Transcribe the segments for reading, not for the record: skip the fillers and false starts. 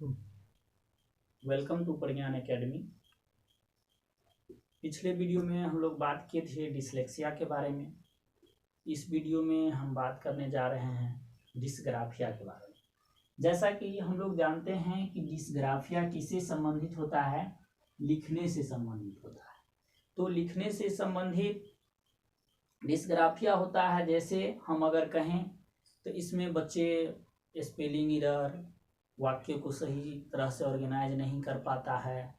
Welcome to Pragyan Academy. पिछले video में हम लोग बात किए थे डिसलेक्सिया के बारे में। इस वीडियो में हम बात करने जा रहे हैं डिस्ग्राफिया के बारे में। जैसा कि हम लोग जानते हैं कि डिस्ग्राफिया किससे संबंधित होता है, लिखने से संबंधित होता है। तो लिखने से संबंधित डिस्ग्राफिया होता है, जैसे हम अगर कहें तो इसमें बच्चे स्पेलिंग एरर, वाक्य को सही तरह से ऑर्गेनाइज नहीं कर पाता है,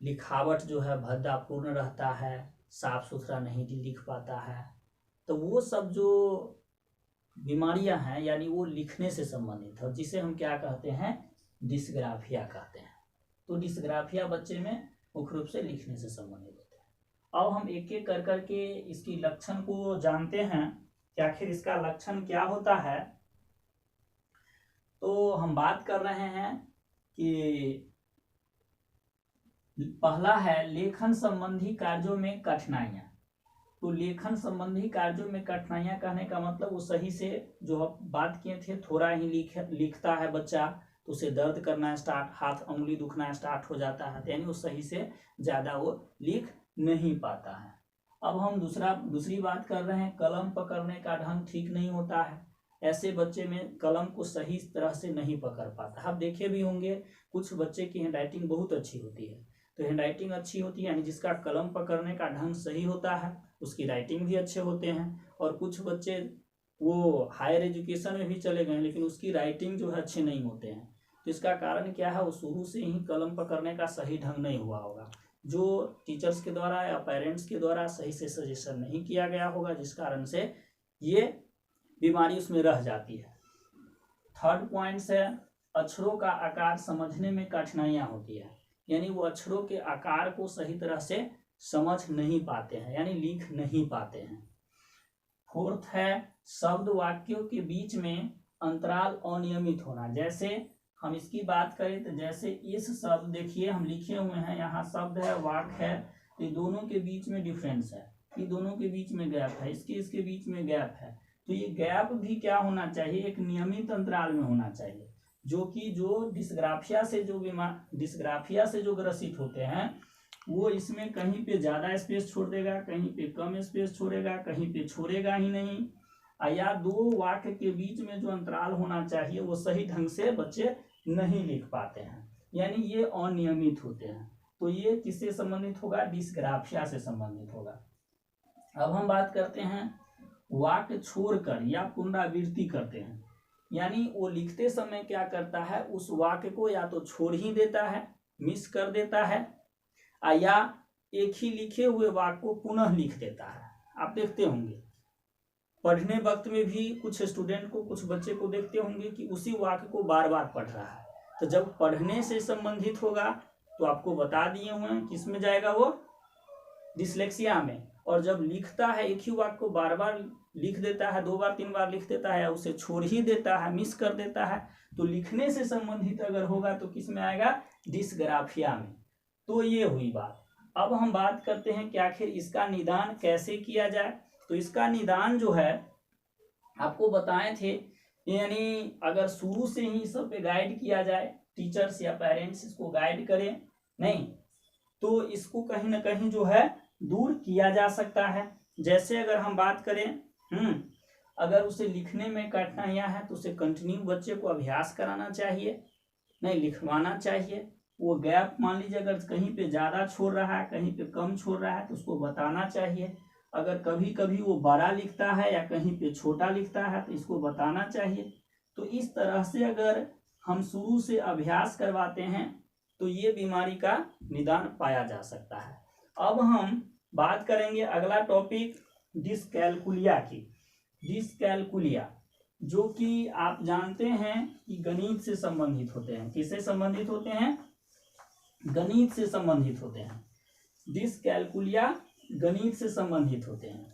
लिखावट जो है भद्दापूर्ण रहता है, साफ सुथरा नहीं लिख पाता है। तो वो सब जो बीमारियां हैं यानी वो लिखने से संबंधित है, जिसे हम क्या कहते हैं, डिस्ग्राफिया कहते हैं। तो डिस्ग्राफिया बच्चे में मुख्य रूप से लिखने से संबंधित होते हैं। अब हम एक एक कर करके इसकी लक्षण को जानते हैं कि आखिर इसका लक्षण क्या होता है। तो हम बात कर रहे हैं कि पहला है लेखन संबंधी कार्यों में कठिनाइयां। तो लेखन संबंधी कार्यों में कठिनाइयां कहने का मतलब वो सही से जो बात किए थे, थोड़ा ही लिखता है बच्चा तो उसे दर्द करना स्टार्ट, हाथ उंगली दुखना स्टार्ट हो जाता है, यानी वो सही से ज्यादा वो लिख नहीं पाता है। अब हम दूसरी बात कर रहे हैं, कलम पकड़ने का ढंग ठीक नहीं होता है। ऐसे बच्चे में कलम को सही तरह से नहीं पकड़ पाता। आप देखे भी होंगे कुछ बच्चे की हैंडराइटिंग बहुत अच्छी होती है। तो हैंडराइटिंग अच्छी होती है यानी जिसका कलम पकड़ने का ढंग सही होता है उसकी राइटिंग भी अच्छे होते हैं। और कुछ बच्चे वो हायर एजुकेशन में भी चले गए लेकिन उसकी राइटिंग जो है अच्छे नहीं होते हैं। तो इसका कारण क्या है, वो शुरू से ही कलम पकड़ने का सही ढंग नहीं हुआ होगा, जो टीचर्स के द्वारा या पेरेंट्स के द्वारा सही से सजेशन नहीं किया गया होगा, जिस कारण से ये बीमारी उसमें रह जाती है। थर्ड पॉइंट है अक्षरों का आकार समझने में कठिनाइयां होती है, यानी वो अक्षरों के आकार को सही तरह से समझ नहीं पाते हैं यानी लिख नहीं पाते हैं। फोर्थ है शब्द वाक्यों के बीच में अंतराल अनियमित होना। जैसे हम इसकी बात करें तो जैसे इस शब्द देखिए हम लिखे हुए हैं, यहाँ शब्द है, वाक्य है, तो दोनों के बीच में डिफरेंस है, ये दोनों के बीच में गैप है, इसके बीच में गैप है। तो ये गैप भी क्या होना चाहिए, एक नियमित अंतराल में होना चाहिए, जो कि जो डिस्ग्राफिया से जो ग्रसित होते हैं वो इसमें कहीं पे ज्यादा स्पेस छोड़ देगा, कहीं पे कम स्पेस छोड़ेगा, कहीं पे छोड़ेगा ही नहीं, या दो वाक्य के बीच में जो अंतराल होना चाहिए वो सही ढंग से बच्चे नहीं लिख पाते हैं, यानी ये अनियमित होते हैं। तो ये किससे संबंधित होगा, डिस्ग्राफिया से संबंधित होगा। अब हम बात करते हैं वाक्य छोड़कर या पुनरावृत्ति करते हैं, यानी वो लिखते समय क्या करता है, उस वाक्य को या तो छोड़ ही देता है, मिस कर देता है, या एक ही लिखे हुए वाक्य को पुनः लिख देता है। आप देखते होंगे पढ़ने वक्त में भी कुछ स्टूडेंट को, कुछ बच्चे को देखते होंगे कि उसी वाक्य को बार बार पढ़ रहा है। तो जब पढ़ने से संबंधित होगा तो आपको बता दिए हुए हैं किस में जाएगा, वो डिसलेक्सिया में। और जब लिखता है एक ही वाक्य को बार बार लिख देता है, 2 बार 3 बार लिख देता है या उसे छोड़ ही देता है, मिस कर देता है, तो लिखने से संबंधित अगर होगा तो किस में आएगा, डिस्ग्राफिया में। तो ये हुई बात। अब हम बात करते हैं कि आखिर इसका निदान कैसे किया जाए। तो इसका निदान जो है आपको बताए थे, यानी अगर शुरू से ही सब पे गाइड किया जाए, टीचर्स या पेरेंट्स इसको गाइड करें नहीं, तो इसको कहीं ना कहीं जो है दूर किया जा सकता है। जैसे अगर हम बात करें अगर उसे लिखने में कठिनाइयां हैं तो उसे कंटिन्यू बच्चे को अभ्यास कराना चाहिए, नहीं लिखवाना चाहिए। वो गैप मान लीजिए अगर कहीं पे ज्यादा छोड़ रहा है, कहीं पे कम छोड़ रहा है तो उसको बताना चाहिए। अगर कभी कभी वो बड़ा लिखता है या कहीं पे छोटा लिखता है तो इसको बताना चाहिए। तो इस तरह से अगर हम शुरू से अभ्यास करवाते हैं तो ये बीमारी का निदान पाया जा सकता है। अब हम बात करेंगे अगला टॉपिक डिस्कैलकुलिया की। डिस्कैलकुलिया जो कि आप जानते हैं कि गणित से संबंधित होते हैं। किससे संबंधित होते हैं, गणित से संबंधित होते हैं। डिस्कैलकुलिया गणित से संबंधित होते हैं।